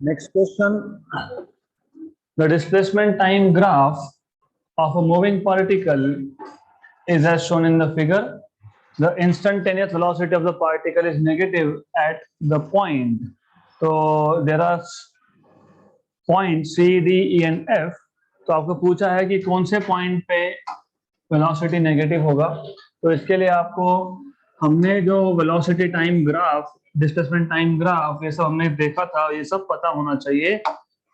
Next question. The displacement time graph of a moving particle is as shown in the figure. The instantaneous velocity of the particle is negative at the point. So there are points C, D, E and F. तो आपको पूछा है कि कौन से point पे velocity negative होगा. तो इसके लिए आपको हमने जो velocity time graph, displacement time graph, ये सब हमने देखा था, ये सब पता होना चाहिए.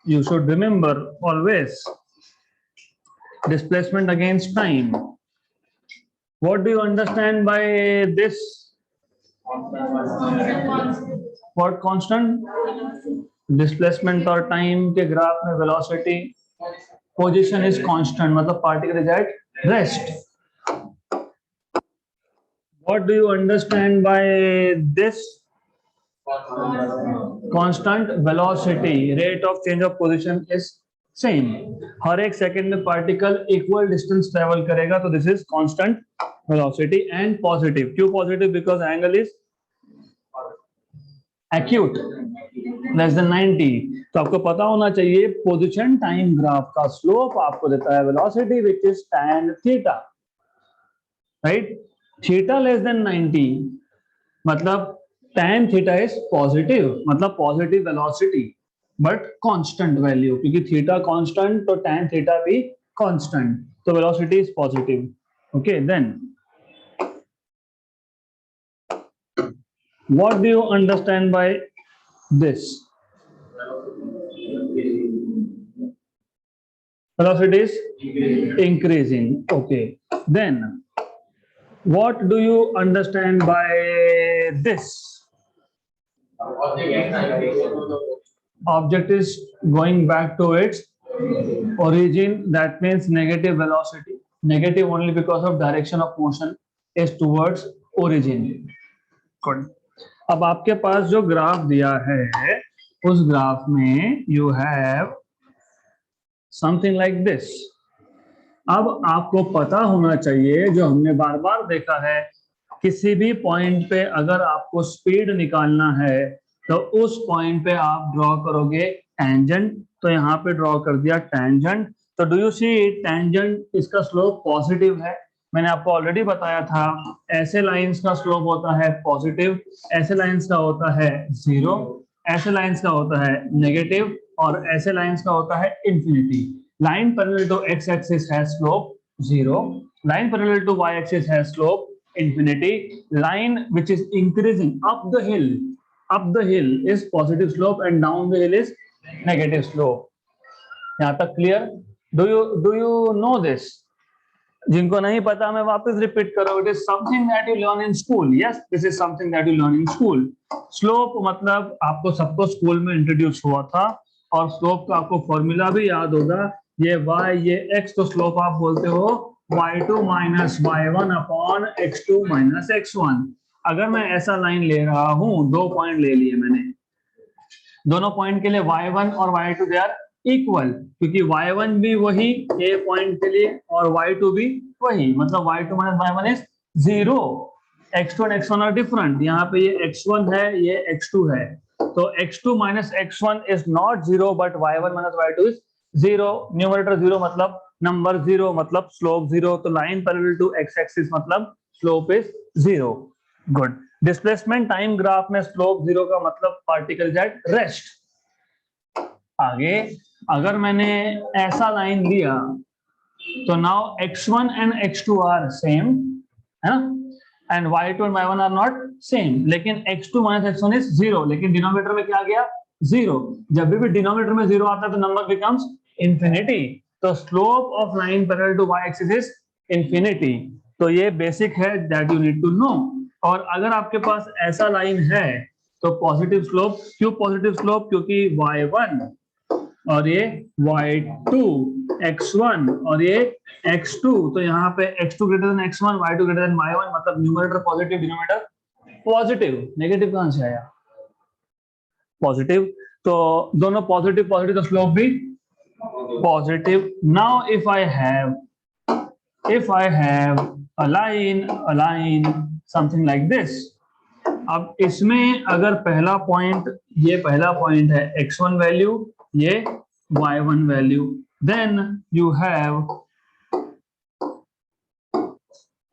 You should remember always displacement against time. What do you understand by this? What constant? Displacement और time के ग्राफ में velocity position is constant, मतलब particle is at rest. What do you understand by this? Constant velocity, rate of change of position is same. हर एक second में particle equal distance travel करेगा, तो this is constant velocity. And positive. क्यों positive? Because angle is acute, less than 90. तो आपको पता होना चाहिए पोजीशन टाइम ग्राफ का स्लोप आपको देता है velocity which is tan theta, right. Theta less than 90 मतलब tan थीटा इज पॉजिटिव, मतलब positive velocity but constant value, क्योंकि थीटा कांस्टेंट तो tan थीटा भी कांस्टेंट, तो velocity is positive. Okay, then what do you understand by this? Velocity is increasing. Okay, then what do you understand by this? Object is going back to its origin. That means negative velocity. Negative only because of direction of motion is towards origin. Good. अब आपके पास जो graph दिया है, उस graph में you have something like this. अब आपको पता होना चाहिए, जो हमने बार बार देखा है, किसी भी पॉइंट पे अगर आपको स्पीड निकालना है तो उस पॉइंट पे आप ड्रॉ करोगे टेंजेंट. तो यहाँ पे ड्रॉ कर दिया टेंजेंट. तो डू यू सी टेंजेंट, इसका स्लोप पॉजिटिव है. मैंने आपको ऑलरेडी बताया था, ऐसे लाइंस का स्लोप होता है पॉजिटिव, ऐसे लाइंस का होता है जीरो, ऐसे लाइंस का होता है नेगेटिव, और ऐसे लाइंस का होता है infinity. Line parallel to x-axis has slope 0. Line parallel to y-axis has slope infinity. Line which is increasing up the hill is positive slope, and down the hill is negative slope. यहाँ तक clear? Do you know this? जिनको नहीं पता मैं वापस repeat करो. It is something that you learn in school. Yes, this is something that you learn in school. Slope मतलब आपको सबको स्कूल में इंट्रोड्यूस हुआ था, और स्लोप का आपको फॉर्मूला भी याद होगा. ये y, ये x, तो स्लोप आप बोलते हो y2 minus y1 upon x2 minus x1. अगर मैं ऐसा लाइन ले रहा हूं, दो पॉइंट ले लिए मैंने, दोनों पॉइंट के लिए y1 और y2 दे आर इक्वल, क्योंकि y1 भी वही a पॉइंट के लिए और y2 भी वही, मतलब y2 minus y1 is 0. x2 और x1 आर डिफरेंट. यहाँ पे ये x1 है, ये x2 है, तो x2 minus x1 is not 0 but y1 minus y2 is 0. Numerator 0 मतलब नंबर 0 मतलब स्लोप 0. तो line parallel to x axis मतलब slope is 0. Good. Displacement time graph में स्लोप 0 का मतलब पार्टिकल एट रेस्ट. आगे अगर मैंने ऐसा लाइन लिया तो now x1 and x2 are same, है ना, and y2 and y1 are not same, लेकिन x2 माइनस x1 इज 0, लेकिन डिनोमिनेटर में क्या गया 0. जब भी डिनोमिनेटर में 0 आता है तो नंबर बिकम्स इंफिनिटी. तो slope of line parallel to y axis is infinity. तो ये बेसिक है, that you need to know. और अगर आपके पास ऐसा लाइन है तो पॉजिटिव स्लोप. क्यों पॉजिटिव स्लोप? क्योंकि y1 और ये y2, x1 और ये x2, तो यहाँ पे x2 greater than x1, y2 greater than y1, मतलब numerator positive, denominator positive. Negative कहां से आया? पॉजिटिव. तो दोनों पॉजिटिव पॉजिटिव, तो स्लोप भी positive. Now if I have a line something like this, अब इसमें अगर पहला पॉइंट, ये पहला पॉइंट है x1 वैल्यू, ये y1 value, then you have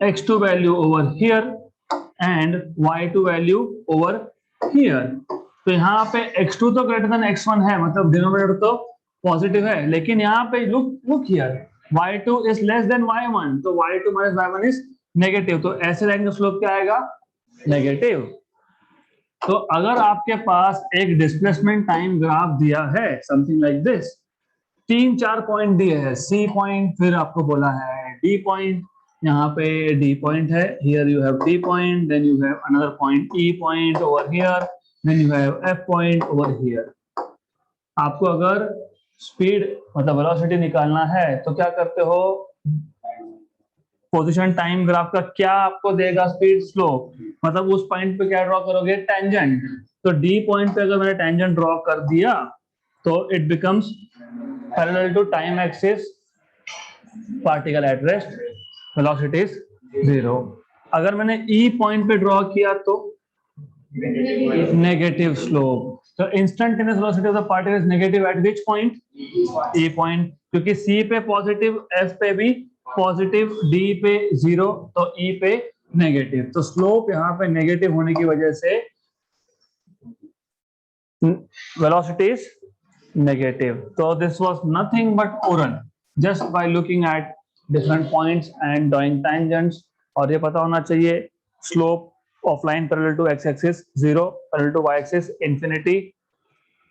x2 value over here and y2 value over here. तो यहाँ पे x2 तो ग्रेटर देन x1 है, मतलब डिनोमिनेटर तो पॉजिटिव है, लेकिन यहाँ पे look here y2 is less than y1, तो y2 minus y1 is negative, तो ऐसे लाइन का स्लोप क्या आएगा? नेगेटिव। तो अगर आपके पास एक डिस्प्लेसमेंट टाइम ग्राफ दिया है समथिंग लाइक दिस, 3-4 पॉइंट दिए हैं, सी पॉइंट, फिर आपको बोला है डी पॉइंट, यहाँ पे डी पॉइंट है, here you have D point, then you have another point E point over here, then you have F point over here. आपको अगर स्पीड मतलब वेलोसिटी निकालना है तो क्या करते हो? पोजीशन टाइम ग्राफ का क्या आपको देगा? स्पीड स्लोप, मतलब उस पॉइंट पे क्या ड्रॉ करोगे? टेंजेंट। तो डी पॉइंट पे अगर मैंने टेंजेंट ड्रॉ कर दिया तो it becomes parallel to time axis, particle at rest, velocity is 0। अगर मैंने ई पॉइंट पे ड्रॉ किया तो नेगेटिव स्लोप। तो instantaneous velocity of the particle is negative at which point? E point, क्योंकि सी पे पॉजिटिव, एफ पे भी पॉजिटिव, डी पे 0, तो ई पे नेगेटिव। तो स्लोप यहाँ पे नेगेटिव होने की वजह से वेलोसिटी इज नेगेटिव। तो this was nothing but oral, just by looking at different points and drawing tangents. और ये पता होना चाहिए slope of line parallel to x-axis 0, parallel to y-axis infinity,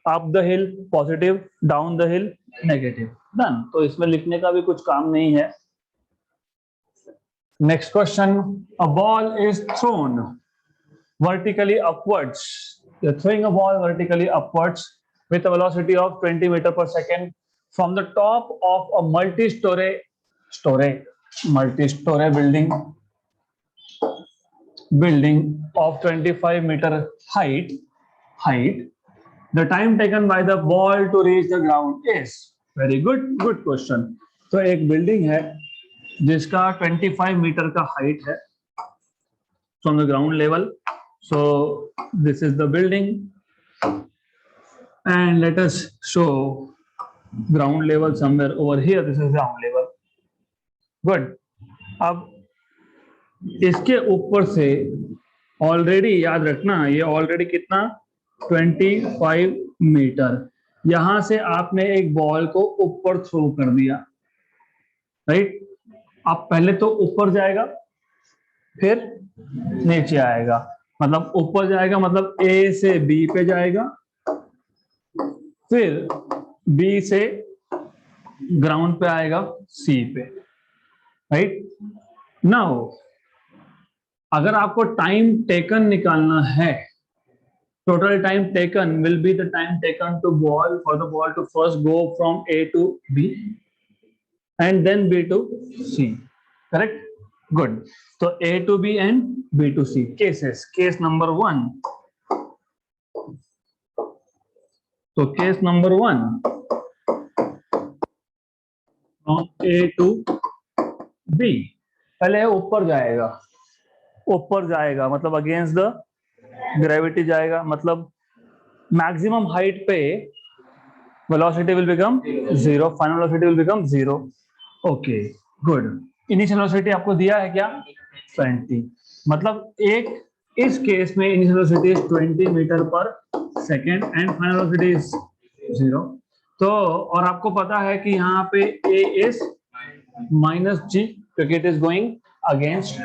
up the hill positive, down the hill negative, done। तो इसमें लिखने का भी कुछ काम नहीं है। Next question, a ball is thrown vertically upwards. You're throwing a ball vertically upwards with a velocity of 20 meters per second from the top of a multi-story building of 25 meter height. The time taken by the ball to reach the ground is? Very good question। तो एक building है जिसका 25 metre का height है from the ground level, so this is the building and let us show ground level somewhere over here, this is ground level, good। अब इसके ऊपर से ऑलरेडी याद रखना, ये ऑलरेडी कितना? 25 मीटर। यहां से आपने एक बॉल को ऊपर थ्रो कर दिया, राइट। अब पहले तो ऊपर जाएगा फिर नीचे आएगा, मतलब ऊपर जाएगा मतलब ए से बी पे जाएगा, फिर बी से ग्राउंड पे आएगा सी पे, राइट। नाउ अगर आपको टाइम टेकन निकालना है, total time taken will be the time taken to ball for the ball to first go from A to B and then B to C, correct? Good। So A to B and B to C cases। Case number 1, so case number 1 from A to B, पहले ऊपर जाएगा मतलब against the gravity जाएगा, मतलब maximum height पे velocity will become 0, final velocity will become 0। Okay good. Initial velocity आपको दिया है क्या? 20, मतलब एक इस केस में इनिशियल वेलोसिटी इज 20 मीटर पर second and final velocity is 0। तो और आपको पता है कि यहाँ पे a इज -g क्योंकि इट इज गोइंग अगेंस्ट,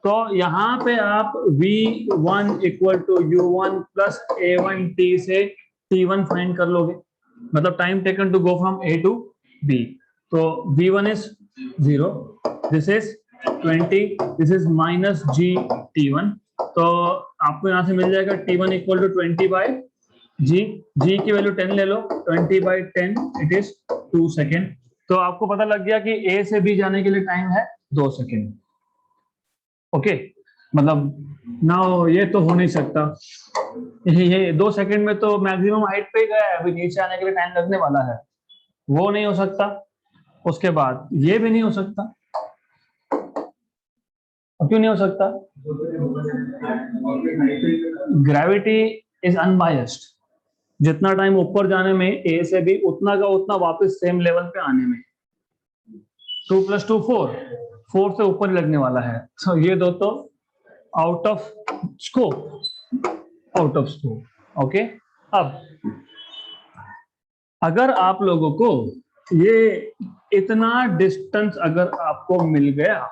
तो यहाँ पे आप v1 equal to u1 plus a1t से t1 फाइंड कर लोगे, मतलब time taken to go from a to b। तो v1 is 0, this is 20, this is -g t1, तो आपको यहाँ से मिल जाएगा t1 equal to 20/g, g की वैल्यू 10 ले लो, 20/10 इट इज 2 सेकेंड। तो आपको पता लग गया कि a से b जाने के लिए टाइम है 2 सेकेंड। ओके मतलब नाउ ये तो हो नहीं सकता, ये 2 सेकंड में तो मैक्सिमम हाइट पे गया है, अभी नीचे आने के लिए टाइम लगने वाला है, वो नहीं हो सकता। उसके बाद ये भी नहीं हो सकता, क्यों नहीं हो सकता? ग्रेविटी इज अनबायस्ड, जितना टाइम ऊपर जाने में ए से बी, उतना का उतना वापस सेम लेवल पे आने में। 2 + 2 4, 4 से ऊपर ही लगने वाला है। तो ये दो तो out of scope, out of scope. Okay, अब अगर आप लोगों को ये इतना डिस्टेंस अगर आपको मिल गया,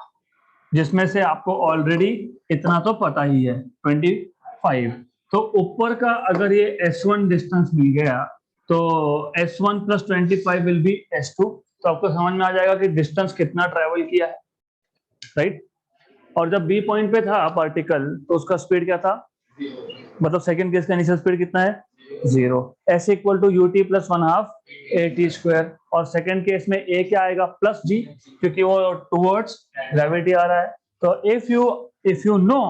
जिसमें से आपको ऑलरेडी इतना तो पता ही है 25, तो ऊपर का अगर ये S1 डिस्टेंस मिल गया तो S1 + 25 विल बी S2। तो आपको समझ में आ जाएगा कि डिस्टेंस कितना ट्रेवल किया है, राइट? और जब बी पॉइंट पे था पार्टिकल तो उसका स्पीड क्या था, मतलब सेकंड केस का इनिशियल स्पीड कितना है, 0। S = ut + 1/2 at²। और सेकंड केस में a क्या आएगा, +g, क्योंकि वो टुवर्ड्स ग्रेविटी आ रहा है। तो if you know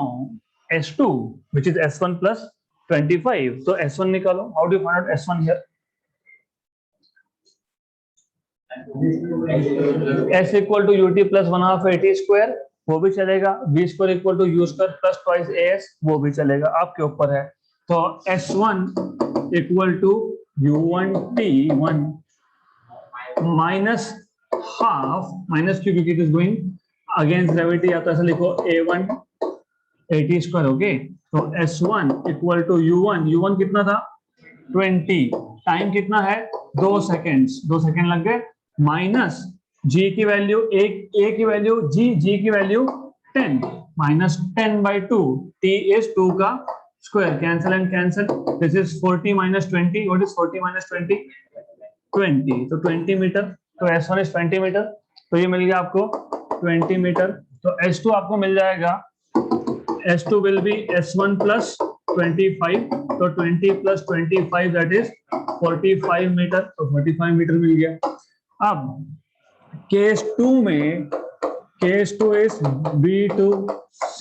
S2 which is S1 + 25, तो S1 निकालो। How do you find out S1 here? S = ut + 1/2 at², वो भी चलेगा। v² = u² + 2 as, वो भी चलेगा, आपके ऊपर है। तो S1 = u1t1 -half, माइनस क्यों, क्योंकि it is going against gravity, या तो ऐसा लिखो a1 at²। ओके, तो S1 = u1 कितना था, 20, टाइम कितना है, 2 सेकेंड्स, 2 सेकेंड लग गए, माइनस g की वैल्यू, a की वैल्यू g की वैल्यू 10, -10/2, t is 2 का square, cancel and cancel, this is 40 - 20, what is 40 - 20, 20, तो 20 मीटर। तो S1 इज 20 मीटर, तो ये मिल गया आपको 20 मीटर। तो S2 आपको मिल जाएगा, S2 will be S1 + 25, तो 20 + 25 दैट इज 45 मीटर, तो 45 मीटर मिल गया। अब केस 2 में, केस 2 इज B2C,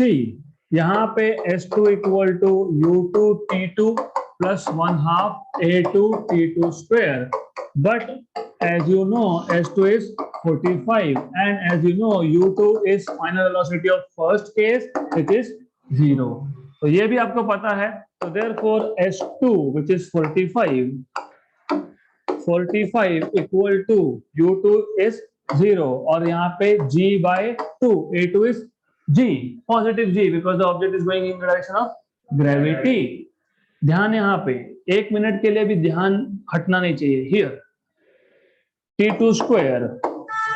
यहाँ पे S2 = u2t2 + 1/2 a2t2², but as you know S2 is 45, and as you know u2 is final velocity of first case, it is 0। तो ये भी आपको पता है, तो therefore S2 which is 45 = u2 is 0, और यहाँ पे g/2, a2 is g, positive g, because the object is going in the direction of gravity। ध्यान यहाँ पे 1 मिनट के लिए भी ध्यान हटना नहीं चाहिए। हियर t2²,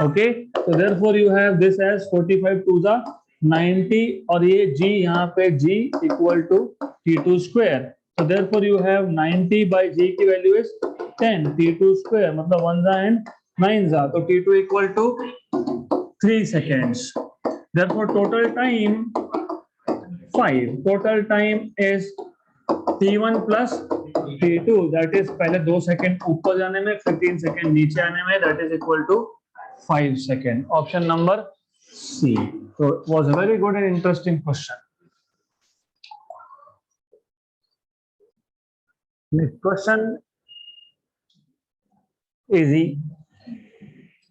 ओके, तो therefore you have this as 45 × 2 = 90, और ये g यहाँ पे g = t2², so therefore you have 90/g की वैल्यू इज 10, t2², मतलब 1 and 9, तो t2 = 3 seconds, therefore total time 5, total time is t1 + t2, that is पहले 2 second ऊपर जाने में, फिर 3 सेकंड नीचे आने में, that is = 5 seconds। Option number C। So it was a very good and interesting question। Next question, easy।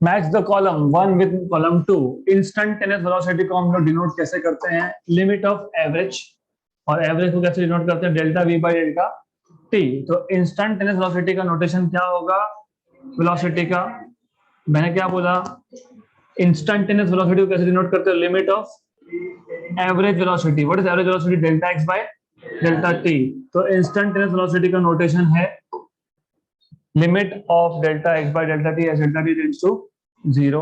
Match the column 1 with column 2। Instantaneous velocity को हम लोग डिनोट कैसे करते हैं, लिमिट ऑफ एवरेज, और एवरेज को कैसे डिनोट करते हैं, डेल्टा v/डेल्टा t। तो इंस्टेंटेनियस वेलोसिटी का नोटेशन क्या होगा, वेलोसिटी का, मैंने क्या बोला, इंस्टेंटेनियस वेलोसिटी को कैसे डिनोट करते हैं, limit of average velocity, what is average velocity, delta x/डेल्टा t। तो इंस्टेंटेनियस वेलोसिटी का नोटेशन है लिमिट ऑफ डेल्टा x/डेल्टा t as delta t tends to 0,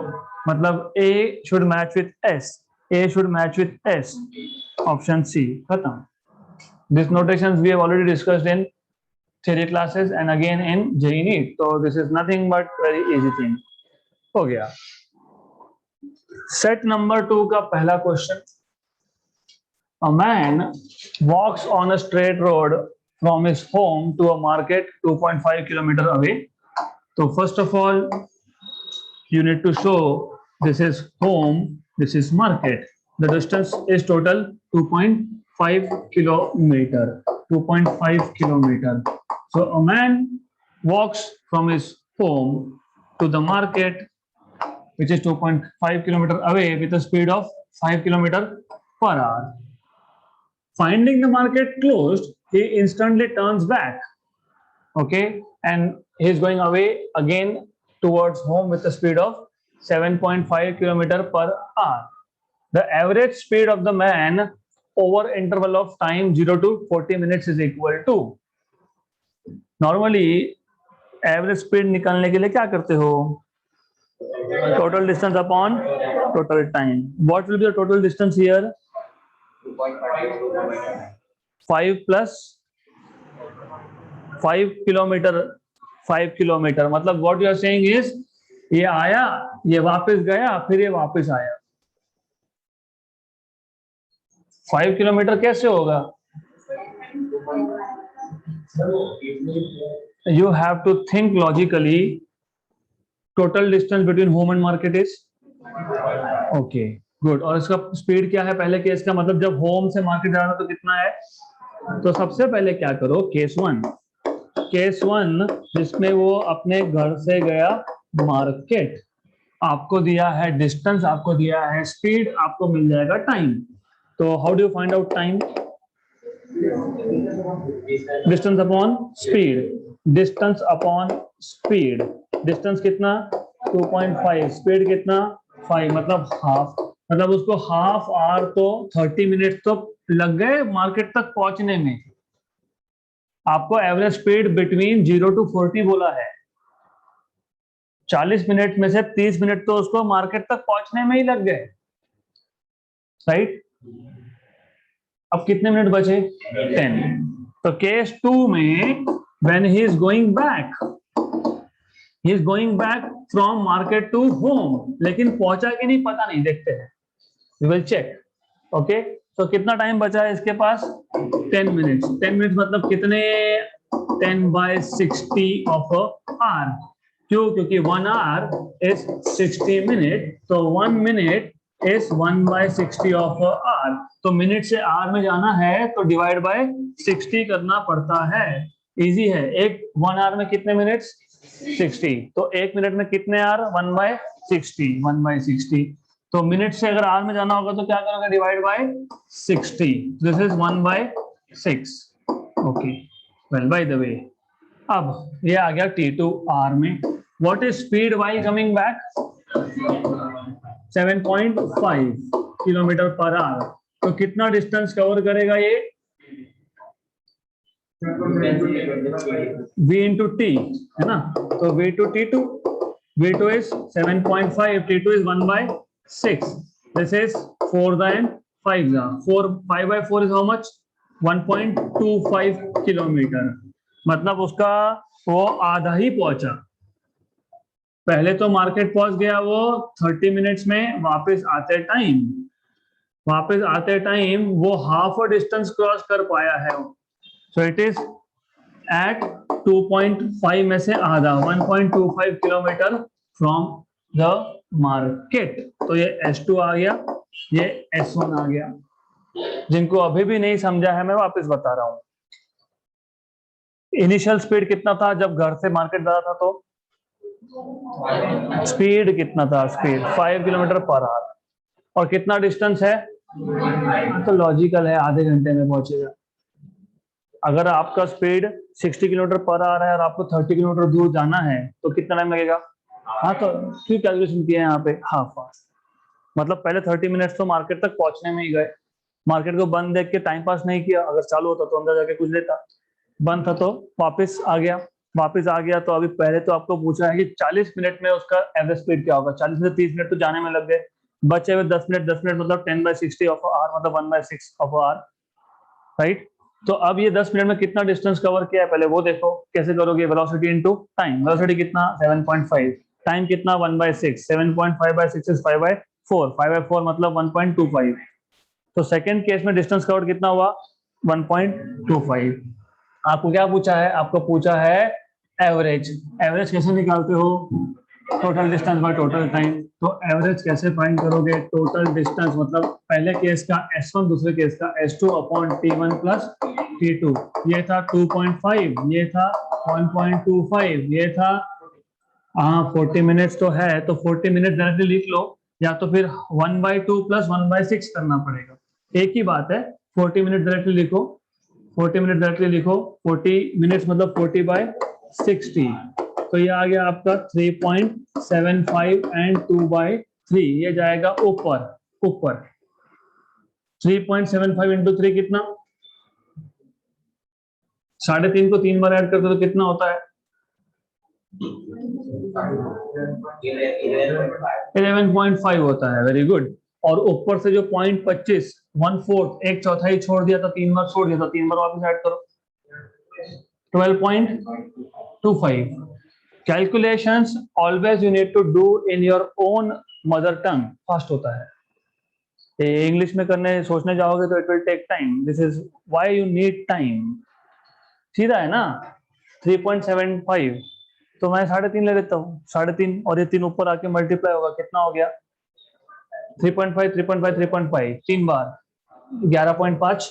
मतलब A should match with S, A should match with S, option C, खत्म। This notations we have already discussed in theory classes and again in JEE NEET, so this is nothing but very easy thing। हो गया। Set number 2 का पहला question, a man walks on a straight road from his home to a market 2.5 kilometer away। So first of all you need to show this is home, this is market, the distance is total 2.5 kilometer, 2.5 kilometer। So a man walks from his home to the market which is 2.5 kilometer away with a speed of 5 kilometer per hour. Finding the market closed, he instantly turns back. Okay, and he's going away again towards home with a speed of 7.5 kilometer per hour. The average speed of the man over interval of time 0 to 40 minutes is equal to. Normally average speed निकालने के लिए क्या करते हो? Total distance upon total time. What will be the total distance here? 5 plus 5 kilometre. 5 kilometre मतलब what you are saying is ये आया, ये वापस गया, फिर ये वापस आया. 5 किलोमीटर कैसे होगा? You have to think logically. Total distance between home and market is okay, good. और इसका स्पीड क्या है पहले केस का? मतलब जब होम से मार्केट जाना तो कितना है? तो सबसे पहले क्या करो, केस वन जिसमें वो अपने घर से गया मार्केट, आपको दिया है डिस्टेंस, आपको दिया है स्पीड, आपको मिल जाएगा टाइम. तो how do you find out time? Distance upon speed. Distance upon speed. Distance कितना? 2.5. स्पीड कितना? 5. मतलब हाफ. मतलब उसको हाफ आवर तो 30 मिनट तो लग गए मार्केट तक पहुंचने में. आपको एवरेज स्पीड बिटवीन 0 to 40 बोला है. 40 मिनट में से 30 मिनट तो उसको मार्केट तक पहुंचने में ही लग गए, राइट? अब कितने मिनट बचे? 10. तो केस 2 में when he is going back from market to home, लेकिन पहुंचा कि नहीं पता नहीं, देखते हैं. We will check. Okay, तो कितना टाइम बचा है इसके पास? 10 मिनट्स. 10 मिनट्स मतलब कितने? 10/60 of a hour. क्यों? क्योंकि 1 hour is 60 मिनट, तो 1 minute is 1/60 of a hour. तो मिनट से आवर में जाना है तो डिवाइड बाय 60 करना पड़ता है. इजी है. एक 1 आवर में कितने मिनट्स? 60. तो 1 मिनट में कितने आवर? 1/60. 1/60. तो मिनट से अगर आवर में जाना होगा तो क्या करोगे? Divide by 60. This is 1/6. Okay, well bye the वे अब ये आ गया T2 आवर में. What is speed while coming back? 7.5 kilometre per hour. तो कितना डिस्टेंस कवर करेगा ये? V into T है ना. तो V to T2. V2 is 7.5. T2 is 1/6. This is 4 and 5. 5/4 is how much? 1.25 kilometre. मतलब उसका वो आधा ही पहुंचा. पहले तो मार्केट पहुंच गया वो 30 मिनट्स में. वापस आते टाइम वो हाफ डिस्टेंस क्रॉस कर पाया है. So it is at 2.5 में से आधा, 1.25 किलोमीटर फ्रॉम द मार्केट. तो ये S2 आ गया, ये S1 आ गया. जिनको अभी भी नहीं समझा है मैं वापस बता रहा हूं. इनिशियल स्पीड कितना था जब घर से मार्केट जा रहा था? तो स्पीड कितना था? Speed 5 kilometre per hour. और कितना डिस्टेंस है? तो लॉजिकल है, आधे घंटे में पहुंचेगा. अगर आपका स्पीड 60 किलोमीटर पर आवर है और आपको 30 किलोमीटर दूर जाना है तो कितना टाइम लगेगा? हाँ, तो ठीक कैलकुलेशन किया है यहाँ पे, हाफ आवर. मतलब पहले 30 मिनट्स तो मार्केट तक पहुंचने में ही गए. मार्केट को बंद देख के टाइम पास नहीं किया. अगर चालू होता तो अंदर जाके कुछ लेता. बंद था तो वापस आ गया. तो अभी पहले तो आपको पूछा है कि 40 मिनट में उसका एवरेज स्पीड क्या होगा. 40 से 30 मिनट तो जाने में लग गए. बचे हुए 10 मिनट मतलब 10/60 ऑफ आवर, मतलब 1/6 ऑफ आवर, राइट? तो अब ये 10 मिनट में कितना डिस्टेंस कवर किया है पहले वो देखो. कैसे करोगे? Velocity into time. वेलोसिटी कितना? 7.5. टाइम कितना? 1/6. 7.5/6 is 5/4. 5/4 मतलब 1.25. तो सेकंड केस में डिस्टेंस कवर कितना हुआ? 1.25. आपको क्या पूछा है? आपको पूछा है एवरेज. एवरेज कैसे निकालते हो? Total distance by total time. तो एवरेज कैसे फाइंड करोगे? टोटल डिस्टेंस मतलब पहले केस का S1, दूसरे केस का S2 upon T1 plus T2. ये था 2.5, ये था 1.25, ये था 40 मिनट्स तो है. तो 40 मिनट डायरेक्टली लिख लो, या तो फिर 1/2 प्लस 1/6 करना पड़ेगा. एक ही बात है, 40 मिनट डायरेक्टली लिखो, 40 मिनट डायरेक्टली लिखो, 40 मिनट्स मतलब 40/60, तो ये आ गया आपका 3.75 एंड 2/3, ये जाएगा ऊपर ऊपर। 3.75 इंटू 3 कितना, 3.5 को 3 बार ऐड करते तो कितना होता है, 11.5 होता है। Very good. और ऊपर से जो 0.25, 1/4, एक चौथाई छोड़ दिया था, 3 बार छोड़ दिया था, 3 बार वापस ऐड करो, 12.25। Calculations always you need to do in your own mother tongue, fast होता है। इंग्लिश में करने सोचने जाओगे तो it will take time, this is why you need time. सीधा है ना, 3.75, तो मैं 3.5 ले लेता हूँ, 3.5 और ये 3 ऊपर आके मल्टीप्लाई होगा, कितना हो गया 3.5, 3.5, 3.5, 3 बार 11.5,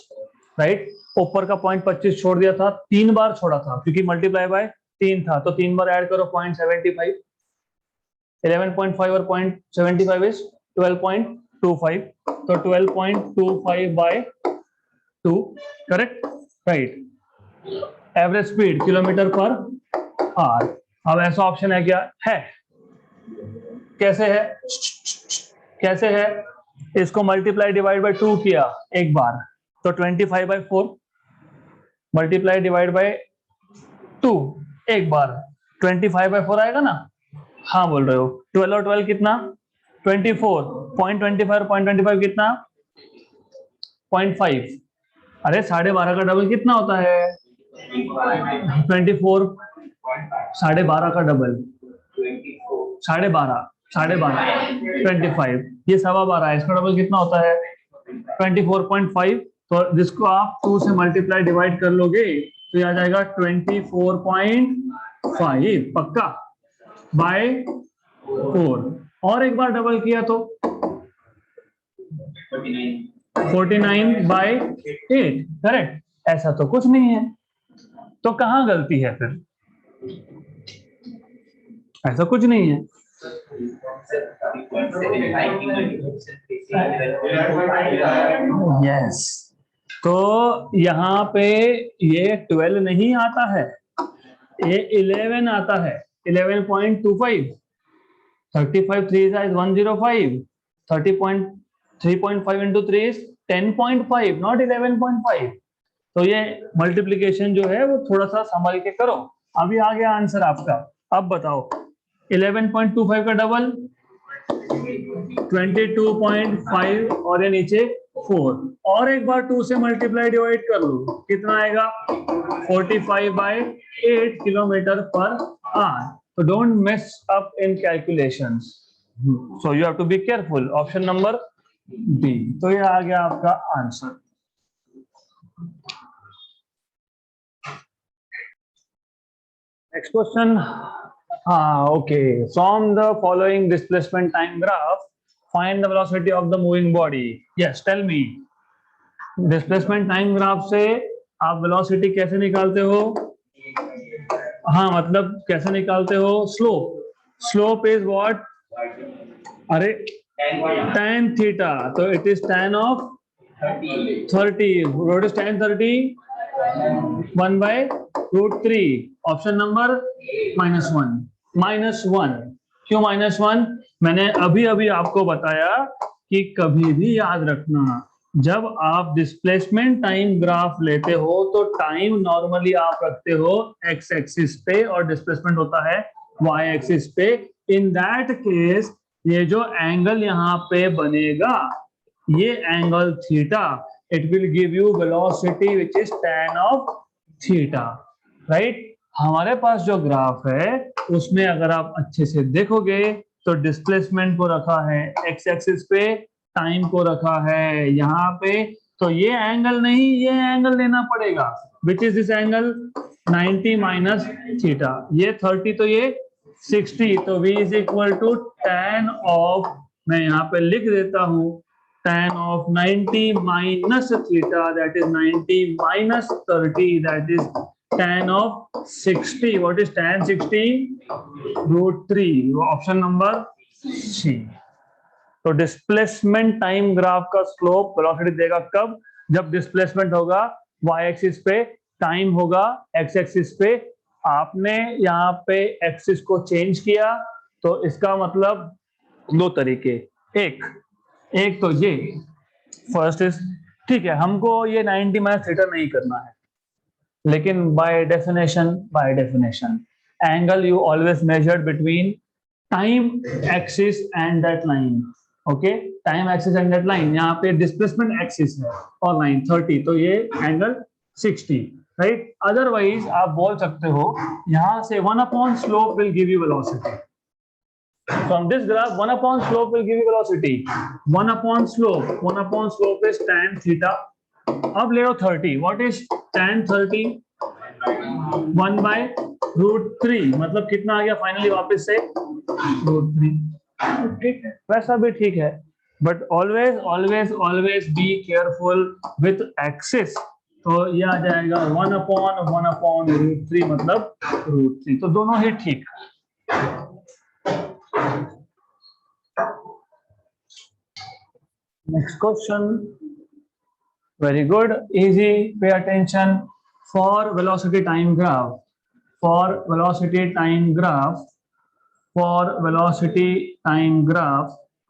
राइट। ऊपर का 0.25 छोड़ दिया था, 3 बार छोड़ा था क्योंकि मल्टीप्लाई बाय 3 था, तो 3 बार ऐड करो 0.75, 11.5 और 0.75 इज 12.25, तो 12.25/2, correct, right. Average speed kilometre per hour. अब ऐसा ऑप्शन है क्या, है, कैसे है, कैसे है, इसको मल्टीप्लाई डिवाइड बाय 2 किया एक बार, तो 25/4, मल्टीप्लाई डिवाइड बाय 2 एक बार, 25/4 आएगा ना, हाँ बोल रहे हो। 12 और 12 कितना, 24, 0.25 और 0.25 कितना, 0.5। अरे 12.5 का डबल कितना होता है, 24, 12.5 का डबल 12.5, 25, ये 12.25 है, इसका डबल कितना होता है 24.5, तो जिसको आप 2 से मल्टीप्लाई डिवाइड कर लोगे तो ये आ जाएगा 24.5 पक्का बाय 4, और एक बार डबल किया तो 49/8, करेक्ट। ऐसा तो कुछ नहीं है, तो कहां गलती है फिर, ऐसा कुछ नहीं है। यस, तो यहाँ पे ये 12 नहीं आता है, ये 11 आता है, 11.25, 35 3 is 105, 3.5 into 3 is 10.5, not 11.5। तो ये मल्टीप्लीकेशन जो है वो थोड़ा सा संभाल के करो। अभी आ गया आंसर आपका, अब बताओ 11.25 का डबल 22.5 और ये नीचे 4, और एक बार 2 से मल्टीप्लाई डिवाइड कर लो, कितना आएगा 45/8 kilometre per hour. So don't mess up in calculations. So you have to be careful. Option number B. तो ये आ गया आपका answer. Next question. Okay. From the following displacement time graph, find the velocity of the moving body. Yes, tell me. Displacement time graph से आप velocity कैसे निकालते हो? हाँ मतलब कैसे निकालते हो, स्लोप, स्लोप इज व्हाट, अरे tan थीटा, तो it is tan of 30, what is tan 30, 1/√3, option number -1, क्यों -1, मैंने अभी अभी आपको बताया कि कभी भी याद रखना, जब आप डिस्प्लेसमेंट टाइम ग्राफ लेते हो तो टाइम नॉर्मली आप रखते हो एक्स एक्सिस पे और डिस्प्लेसमेंट होता है वाई एक्सिस पे। इन दैट केस ये जो एंगल यहाँ पे बनेगा, ये angle theta, it will give you velocity which is tan of theta, right. हमारे पास जो ग्राफ है उसमें अगर आप अच्छे से देखोगे तो डिस्प्लेसमेंट को रखा है एक्स एक्सिस पे, टाइम को रखा है यहाँ पे, तो ये एंगल नहीं, ये एंगल लेना पड़ेगा, which is this angle 90 minus theta, ये 30 तो ये 60, तो v is equal to tan of, मैं यहाँ पे लिख देता हूँ tan of 90 minus theta, that is 90 minus 30, that is tan of 60. What is tan 60? √3. Option number C. तो डिस्प्लेसमेंट टाइम ग्राफ का स्लोप वेलोसिटी देगा कब? जब डिस्प्लेसमेंट होगा y एक्सिस पे, टाइम होगा x एक्सिस पे, आपने यहाँ पे एक्सिस को चेंज किया, तो इसका मतलब दो तरीके, एक तो ये फर्स्ट इज, ठीक है हमको ये 90 माइनस थीटा नहीं करना है, लेकिन by definition angle you always measured between time axis and that line, okay, time axis and that line, यहाँ पे डिस्प्लेसमेंट एक्सिस है और लाइन 30, तो ये एंगल 60, राइट। अदरवाइज आप बोल सकते हो यहाँ से 1 upon slope will give you velocity, from this graph 1 upon slope will give you velocity, 1 upon slope is tan theta, अब ले लो 30, what is tan 30? 1 by root 3, मतलब कितना आ गया फाइनली वापस से root 3, ठीक है वैसा भी ठीक है, but always be careful with axis, तो ये आ जाएगा 1 upon root 3 मतलब root 3, तो दोनों ही ठीक है। Next question, very good, easy, pay attention. For velocity time graph,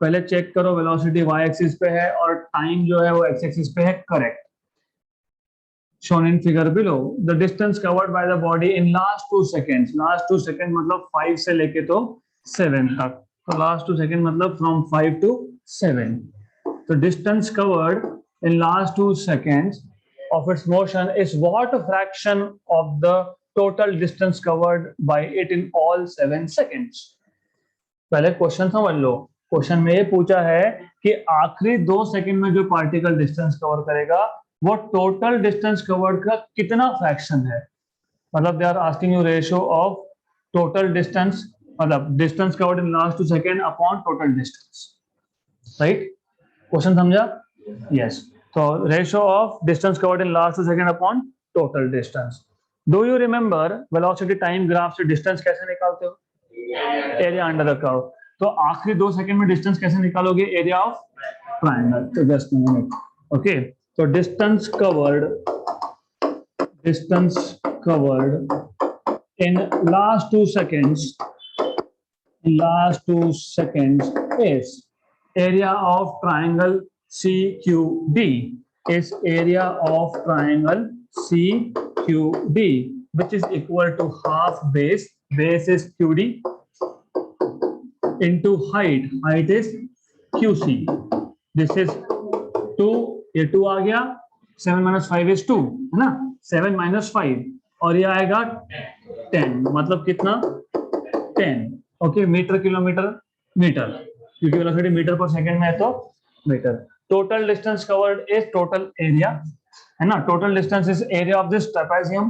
पहले चेक करो वेलोसिटी y एक्सिस पे है और टाइम जो है वो x एक्सिस पे है, correct. shown in figure below, the distance covered by the body in last 2 seconds, मतलब 5 से लेके तो 7 तक, तो last 2 seconds मतलब from 5 to 7, the distance covered in last 2 seconds of its motion is what fraction of the total distance covered by it in all 7 seconds? पहले question समझ लो, question में ये पूछा है कि आखिरी 2 सेकंड में जो पार्टिकल डिस्टेंस कवर करेगा वो टोटल डिस्टेंस कवर्ड का कितना फ्रैक्शन है, मतलब they are asking you ratio of total distance, मतलब distance covered in last 2 second upon total distance, right. Question समझा? यस, तो ratio of distance covered in last 2 second upon total distance. Do you remember velocity time graph से distance कैसे निकालते हो? Area under the curve, तो आखिरी 2 second में distance कैसे निकालोगे? एरिया ऑफ ट्रायंगल, तो जस्ट मिनट, ओके, तो distance covered in last 2 seconds is area of triangle CQD, is area of triangle CQD, which is equal to half base is QD into height is QC, this is 2, ये 2 आ गया, 7 minus 5 is 2, है ना, 7 minus 5, और ये आएगा 10, मतलब कितना 10, okay, metre kilometre metre, क्योंकि वेलोसिटी मीटर पर सेकंड में है तो metre. Total distance covered is total area, है ना, total distance is area of this trapezium,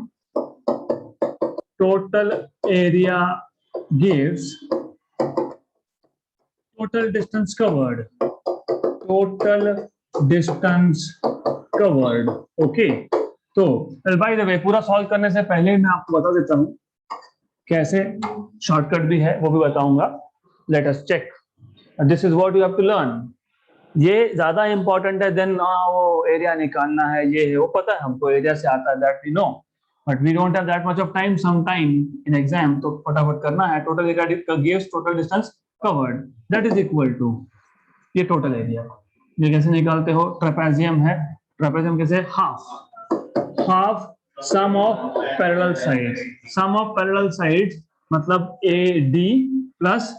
total area gives total distance covered, okay. तो बाय द वे पूरा solve करने से पहले मैं आपको बता देता हूं कैसे, शॉर्टकट भी है वो भी बताऊंगा, let us check, this is what you have to learn, ये ज्यादा इंपॉर्टेंट है देन वो एरिया निकालना है, ये है वो पता है हमको, एरिया से आता है, that we know, but we don't have that much of time, some time in exam, तो फटाफट करना है। Total area gives total distance covered, that is equal to ये टोटल एरिया, ये कैसे निकालते हो? ट्रेपेजियम है, ट्रेपेजियम कैसे? Half sum of parallel sides, मतलब AD प्लस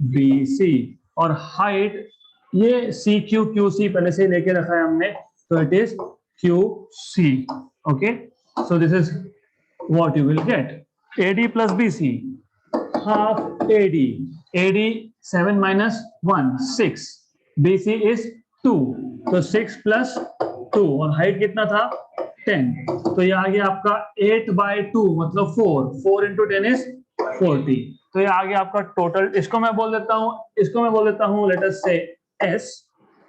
BC, और हाइट ये CQC पहले से लेके रखा है हमने, तो it is QC, okay, so this is what you will get, AD plus BC, half AD 7 minus 1 6, BC is 2, तो 6 plus 2, और हाइट कितना था 10, तो ये आ गया आपका 8 by 2 मतलब 4 into 10 is 40, तो ये आ गया आपका टोटल, इसको मैं बोल देता हूँ लेट अस से S,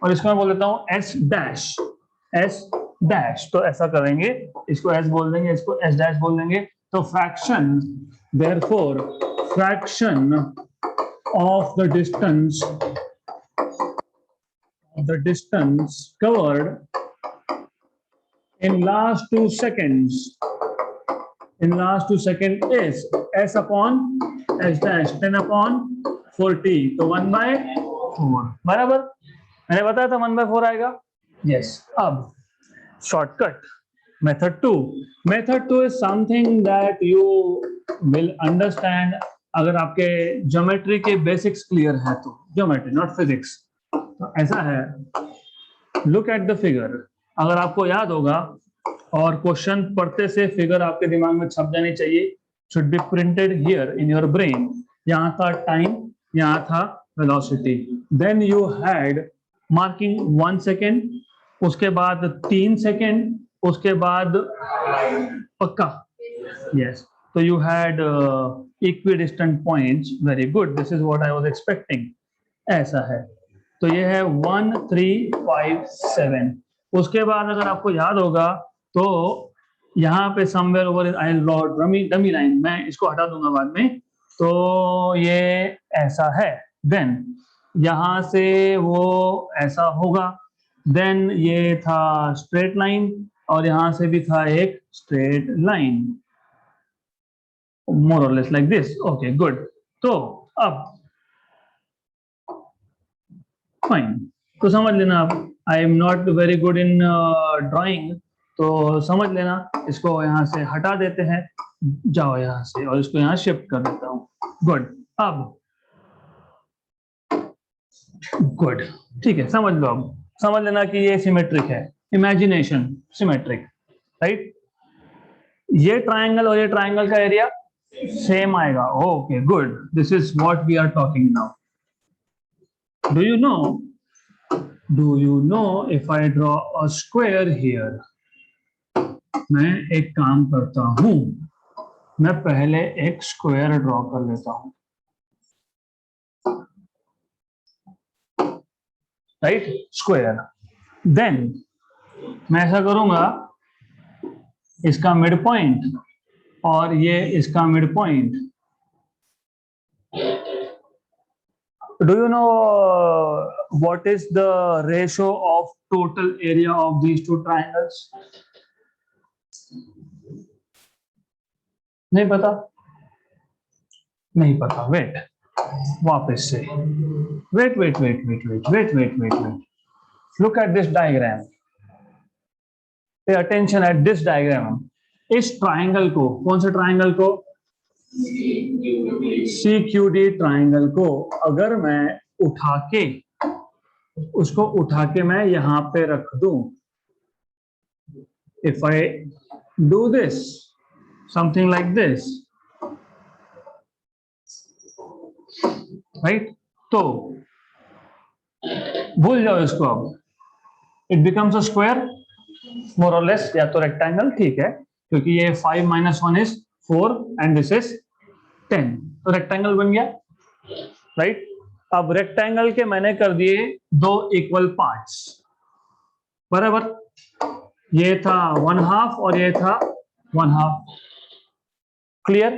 और इसको मैं बोल देता हूँ S डैश, तो ऐसा करेंगे, इसको S बोल देंगे, इसको S डैश बोल देंगे, तो fraction, therefore fraction of the distance covered in last 2 seconds is s upon s dash 10 upon 40, तो 1/4 बराबर, मैंने बताया था 1/4 आएगा। यस, अब shortcut method 2 is something that you will understand अगर आपके ज्योमेट्री के बेसिक्स क्लियर है तो, ज्योमेट्री नॉट फिजिक्स। तो ऐसा है, लुक एट द फिगर, अगर आपको याद होगा और क्वेश्चन पढ़ते से फिगर आपके दिमाग में छप जानी चाहिए, should be printed here in your brain. यहाँ था टाइम, यहाँ था velocity, then you had marking 1 second, उसके बाद 3 सेकेंड, उसके बाद पक्का, यस, तो you had equidistant points, very good, this is what I was expecting. ऐसा है, तो ये है 1 3 5 7। उसके बाद अगर आपको याद होगा तो यहाँ पे somewhere over I draw dummy line, मैं इसको हटा दूंगा बाद में, तो ये ऐसा है, देन यहाँ से वो ऐसा होगा, देन ये था स्ट्रेट लाइन और यहाँ से भी था एक स्ट्रेट लाइन, मोर और less like this. Okay good, तो अब फाइन, तो समझ लेना, आप I am not very good in drawing, तो समझ लेना, इसको यहाँ से हटा देते हैं, जाओ यहाँ से, और इसको यहाँ शिफ्ट कर देता हूँ। गुड, अब गुड, ठीक है, समझ लो, अब समझ लेना कि ये सिमेट्रिक है, इमेजिनेशन सिमेट्रिक, राइट। ये ट्राइंगल और ये ट्राइंगल का एरिया सेम आएगा। Okay good, this is what we are talking now. Do you know if I draw a square here? मैं एक काम करता हूं, मैं पहले एक स्क्वायर ड्रॉ कर लेता हूं, राइट, स्क्वायर, देन मैं ऐसा करूंगा, इसका मिड पॉइंट और ये इसका mid point. Do you know what is the ratio of total area of these two triangles? नहीं पता? नहीं पता, वेट, वापस से, wait, look at this diagram, pay attention at this diagram। इस ट्राइंगल को, कौन से ट्राइंगल को, CQD ट्राइंगल को अगर मैं उठा के, उसको उठा के मैं यहां पे रख दूं, if I do this something like this, right, तो भूल जाओ इसको, अब इट बिकम्स अ स्क्वायर मोर और लेस, या तो रेक्टेंगल, ठीक है, क्योंकि ये 5 - 1 इज 4 एंड दिस इज 10, तो रेक्टेंगल बन गया, राइट। अब रेक्टेंगल के मैंने कर दिए 2 इक्वल पार्ट्स, बराबर, ये था 1/2 और ये था 1/2, क्लियर।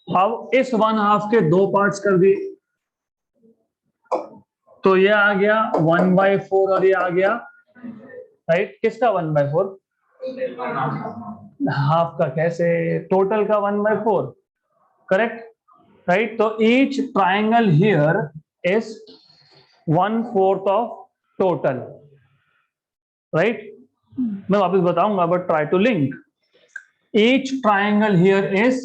अब इस 1/2 के 2 पार्ट्स कर दिए, तो ये आ गया 1/4 और ये आ गया, राइट, किसका 1/4, हाफ का, कैसे, टोटल का 1/4, करेक्ट, राइट। तो each triangle here is 1/4 of total, right. मैं वापस बताऊंगा, but try to link, each triangle here is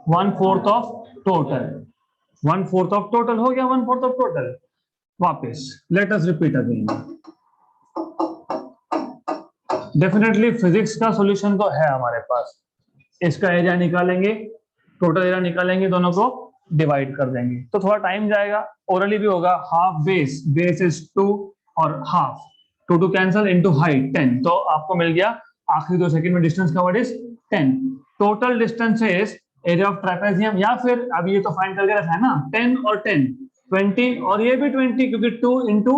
1/4 of total, 1/4 of total हो गया, 1/4 ऑफ टोटल। वापस let us repeat again, definitely physics का सॉल्यूशन तो है हमारे पास, इसका एरिया निकालेंगे, टोटल एरिया निकालेंगे, दोनों को डिवाइड कर देंगे, तो थोड़ा टाइम जाएगा, ओरली भी होगा, हाफ बेस, बेस इज 2 और हाफ, 2 कैंसल इनटू हाइट 10, तो आपको मिल गया आखिरी 2 सेकंड में distance covered is 10, total distance is area of trapezium, या फिर अब ये तो फाइंड करके रखा है ना, 10 और 10 20 और ये भी 20, क्योंकि 2 into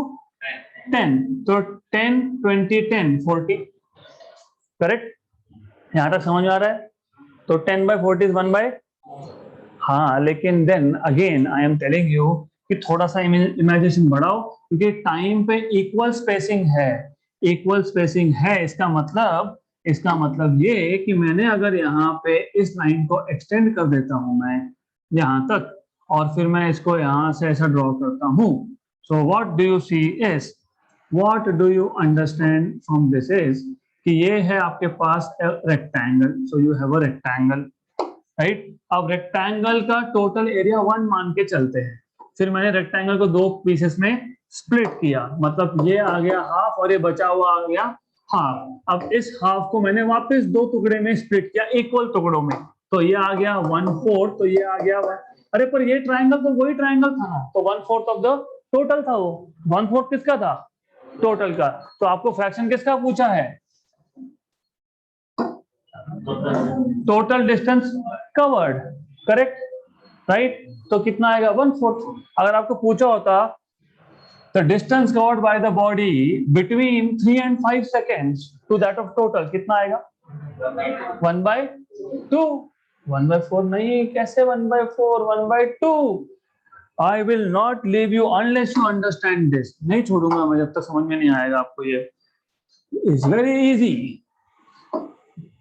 10, तो 10 20 10 40, करेक्ट, यहां तक समझ में आ रहा है। तो 10/40 इज 1/, हाँ, लेकिन then again I am telling you कि थोड़ा सा इमेजिनेशन बढ़ाओ, क्योंकि टाइम पे इक्वल स्पेसिंग है, इक्वल स्पेसिंग है। इसका मतलब ये कि मैंने अगर यहाँ पे इस लाइन को एक्सटेंड कर देता हूं मैं यहाँ तक, और फिर मैं इसको यहाँ से ऐसा ड्रॉ करता हूँ, so what do you see is, what do you understand from this is कि ये है आपके पास rectangle, so you have a rectangle, right. अब रेक्टेंगल का टोटल एरिया 1 मान के चलते हैं, फिर मैंने रेक्टेंगल को दो पीसेस में स्प्लिट किया, मतलब ये आ गया हाफ और ये बचा हुआ आ गया हाफ। अब इस हाफ को मैंने वापस दो टुकड़े में स्प्लिट किया, इक्वल टुकड़ों में, तो ये आ गया 1/4, तो ये आ गया 1। अरे पर ये ट्राइंगल तो वही ट्राइंगल था ना, तो 1/4 ऑफ द टोटल था वो। 1/4 किसका था? टोटल का। तो आपको फ्रैक्शन किसका पूछा है? Total distance covered, correct, right. तो कितना आएगा? 1/4। अगर आपको पूछा होता the distance covered by the body between 3 and 5 seconds to that of total, कितना आएगा? 1/2। 1/4 नहीं, कैसे 1/4? 1/2। I will not leave you unless you understand this. नहीं छोड़ूंगा मैं जब तक समझ में नहीं आएगा आपको। ये is very easy.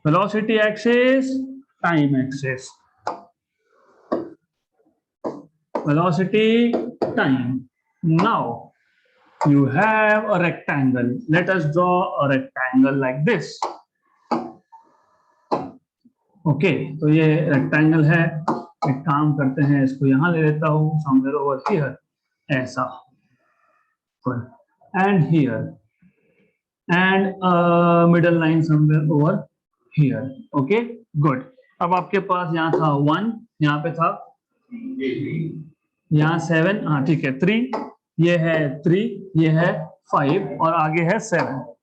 velocity axis, time axis, velocity, time. Now you have a rectangle. Let us draw a rectangle like this. Okay, तो ये rectangle है। एक काम करते हैं, इसको यहाँ ले लेता हूँ, somewhere over here, ऐसा, and here, and a middle line somewhere over here. Okay, good. अब आपके पास यहाँ था 1, यहाँ पे था, यहाँ 7, हाँ ठीक है, 3, ये है 3, ये है 5 और आगे है 7,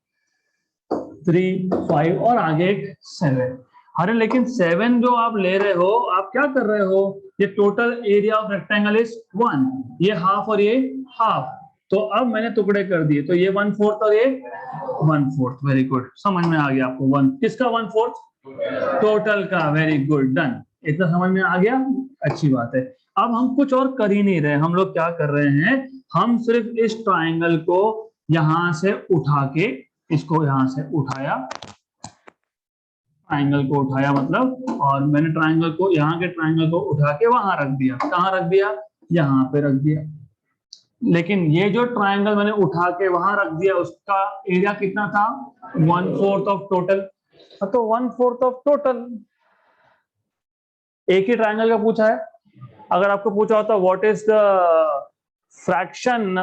3, 5 और आगे एक 7। अरे लेकिन 7 जो आप ले रहे हो, आप क्या कर रहे हो? ये total area of rectangle is 1, ये हाफ और ये हाफ, तो अब मैंने टुकड़े कर दिए, तो ये 1/4 और ये 1/4। वेरी गुड, समझ में आ गया आपको। 1 किसका? 1/4 टोटल का। Very good, done. इतना समझ में आ गया, अच्छी बात है। अब हम कुछ और कर ही नहीं रहे, हम लोग क्या कर रहे हैं, हम सिर्फ इस ट्राइंगल को यहां से उठा के, इसको यहां से उठाया, ट्राइंगल को उठाया मतलब, और मैंने ट्राइंगल को, यहाँ के ट्राइंगल को उठा के वहां रख दिया। कहाँ रख दिया? यहाँ पे रख दिया। लेकिन ये जो ट्राइंगल मैंने उठा के वहां रख दिया, उसका एरिया कितना था? 1/4 ऑफ टोटल। तो 1/4 ऑफ टोटल। एक ही ट्राइंगल का पूछा है। अगर आपको पूछा होता व्हाट इज द फ्रैक्शन,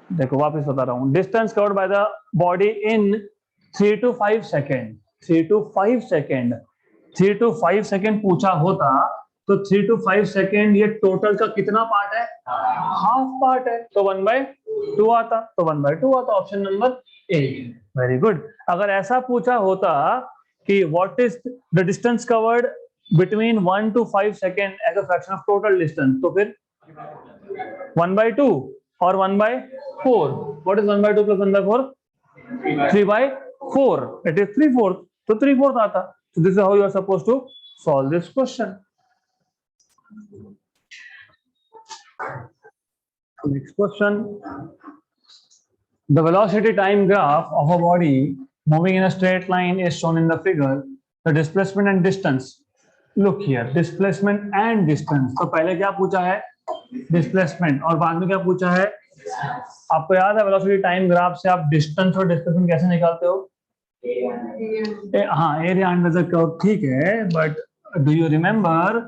देखो वापस बता रहा हूं, distance covered by the body in 3 to 5 second, 3 to 5 second, 3 to 5 second पूछा होता, तो 3 to 5 सेकेंड ये टोटल का कितना पार्ट है? हाफ पार्ट है, तो 1/2 आता, तो 1/2 आता, option number A. Very good. अगर ऐसा पूछा होता कि what is the distance covered between 1 to 5 second as a fraction of total distance, तो फिर 1/2 और 1/4। What is 1/2 plus 1/4? 3/4। It is 3/4, तो 3/4 आता। So this is how you are supposed to solve this question. Next question. The velocity time graph of a body moving in a straight line is shown in the figure. The displacement and distance. Look here, displacement and distance. तो पहले क्या पूछा है? Displacement, और बाद में क्या पूछा है? आपको याद है velocity time graph से आप distance और displacement कैसे निकालते हो? हाँ, एरिया अंडर द कर्व, ठीक है, बट डू यू रिमेम्बर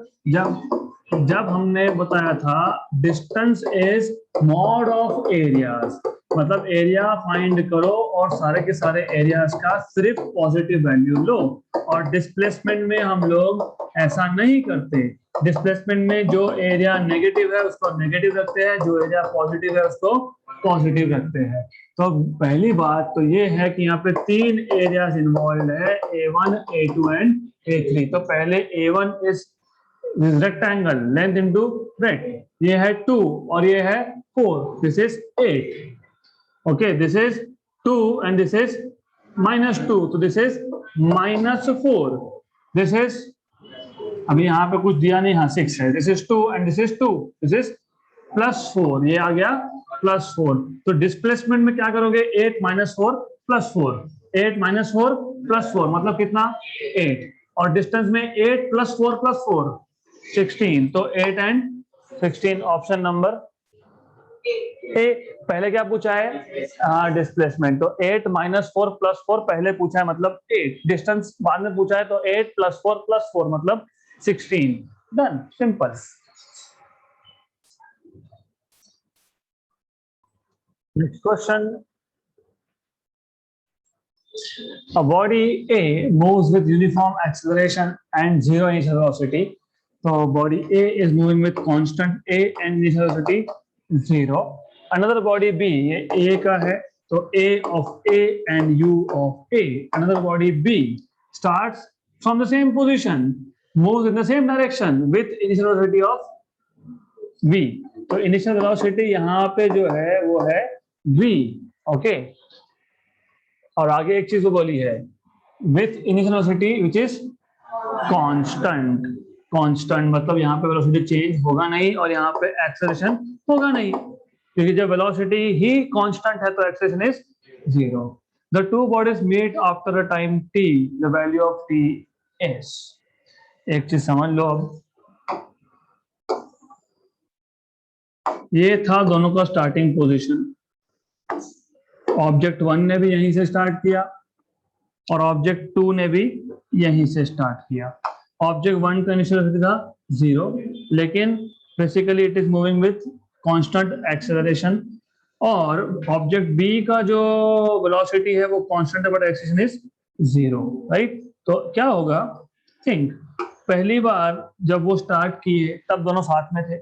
जब हमने बताया था distance is mod of areas, मतलब एरिया फाइंड करो और सारे के सारे एरियाज का सिर्फ पॉजिटिव वैल्यू लो। और डिस्प्लेसमेंट में हम लोग ऐसा नहीं करते। डिस्प्लेसमेंट में जो एरिया नेगेटिव है उसको नेगेटिव रखते हैं, जो एरिया पॉजिटिव है उसको पॉजिटिव रखते हैं। तो पहली बात तो ये है कि यहाँ पे 3 एरियाज इन्वॉल्व है, A1, A2 एंड A3। तो पहले A1 is rectangle, length into breadth, ये है 2 और ये है 4, this is 8। Okay, this is 2 and this is -2, तो दिस इज -4, दिस इज अभी यहाँ पे कुछ दिया नहीं, हाँ 6 है, this is 2 and this is 2, this is +4, ये आ गया +4। तो डिस्प्लेसमेंट में क्या करोगे, 8 - 4 +4, 8 - 4 +4 मतलब कितना 8, और डिस्टेंस में 8 + 4 + 4 16, तो 8 एंड 16 ऑप्शन नंबर ए। पहले क्या पूछा है, हाँ डिस्प्लेसमेंट, तो 8 - 4 + 4 पहले पूछा है मतलब 8, डिस्टेंस बाद में पूछा है तो 8 + 4 + 4 मतलब 16, done, simple. Next question, a body A moves with uniform acceleration and zero initial velocity. So body A is moving with constant A and initial velocity 0. Another body B, ये A का है, तो A of A and U of A. Another body B starts from the same position, moves in the same direction with initial velocity of V. तो initial velocity यहाँ पे जो है वो है V, ओके। और आगे एक चीज वो बोली है, with initial velocity which is constant. Constant मतलब यहाँ पे वेलोसिटी चेंज होगा नहीं और यहाँ पे एक्सेलरेशन होगा नहीं, क्योंकि जब वेलोसिटी ही कांस्टेंट है तो acceleration is 0। The two bodies meet after a time t, the value of t is। एक चीज समझ लो, अब ये था दोनों का स्टार्टिंग पोजीशन। ऑब्जेक्ट 1 ने भी यहीं से स्टार्ट किया और ऑब्जेक्ट 2 ने भी यहीं से स्टार्ट किया। ऑब्जेक्ट 1 का इनिशियल वेलोसिटी था 0, लेकिन basically it is moving with constant acceleration, और ऑब्जेक्ट बी का जो वेलोसिटी है वो कांस्टेंट है बट एक्सेलरेशन इज 0, राइट। तो क्या होगा, थिंक, पहली बार जब वो स्टार्ट किए तब दोनों साथ में थे,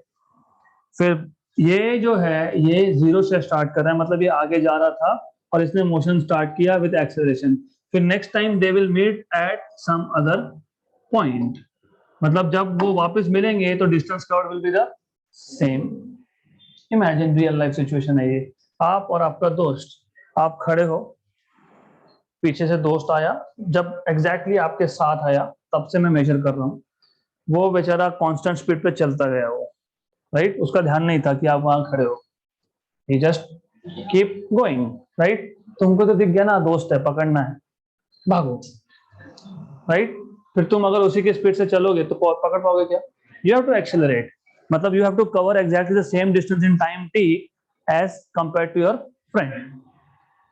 फिर ये जो है ये 0 से स्टार्ट कर रहा है, मतलब ये आगे जा रहा था और इसने मोशन स्टार्ट किया विद एक्सेलरेशन। फिर next time they will meet at some other point, मतलब जब वो वापस मिलेंगे तो distance covered will be the same. Imagine real life situation है ये, आप और आपका दोस्त, आप खड़े हो, पीछे से दोस्त आया, जब एग्जैक्टली आपके साथ आया तब से मैं मेजर कर रहा हूँ, वो बेचारा कांस्टेंट स्पीड पे चलता गया वो, राइट, उसका ध्यान नहीं था कि आप वहां खड़े हो, ही जस्ट कीप गोइंग, राइट। तुमको तो दिख गया ना दोस्त है, पकड़ना है, भागो, राइट। फिर तुम अगर उसी की स्पीड से चलोगे तो पकड़ पाओगे क्या, यू हैव टू एक्सेलरेट, मतलब you have to cover exactly the same distance in time t as compare to your friend.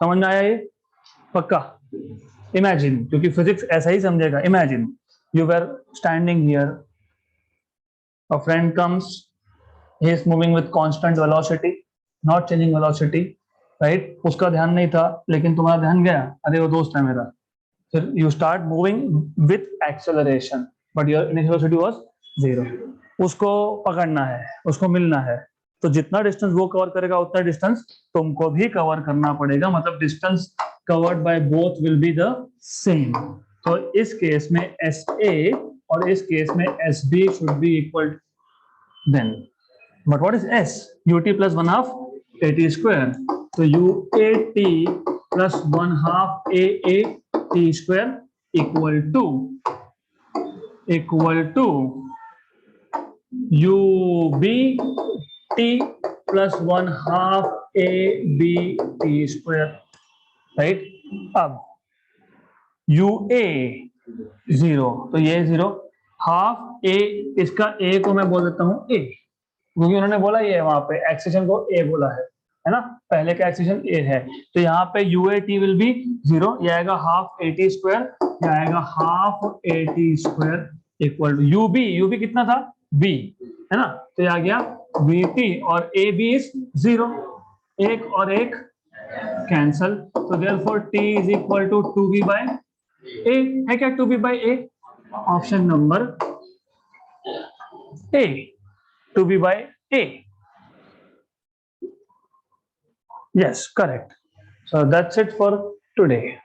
समझ में आया ये, पक्का। इमेजिन, क्योंकि फिजिक्स ऐसा ही समझेगा, imagine you were standing here, a friend comes, he is moving with constant velocity, not changing velocity, right, उसका ध्यान नहीं था लेकिन तुम्हारा ध्यान गया, अरे वो दोस्त है मेरा, फिर you start moving with acceleration but your initial velocity was 0, उसको पकड़ना है, उसको मिलना है, तो जितना डिस्टेंस वो कवर करेगा उतना डिस्टेंस तुमको भी कवर करना पड़ेगा, मतलब distance covered by both will be the same. तो इस केस में SA और इस केस में SB should be equal then. But what is S? UT plus 1/2 AT square. So UAT plus 1/2 AAT square equal to UBT plus 1/2 ABT square, right? अब UA 0, तो ये 0, half A, इसका A को मैं बोल देता हूँ A, क्योंकि उन्होंने बोला ये वहां पे एक्सेशन को ए बोला है ना, पहले का एक्सेशन ए है, तो यहाँ पे UAT विल बी 0, ये आएगा हाफ AT स्क्वायर, ये आएगा half AT square equal to UB कितना था B, है ना, तो ये आ गया VT और AB इज 0, एक और एक कैंसल, तो therefore T is equal to 2B by A, है क्या 2B by A, option number A, 2B by A. Yes, correct. So that's it for today.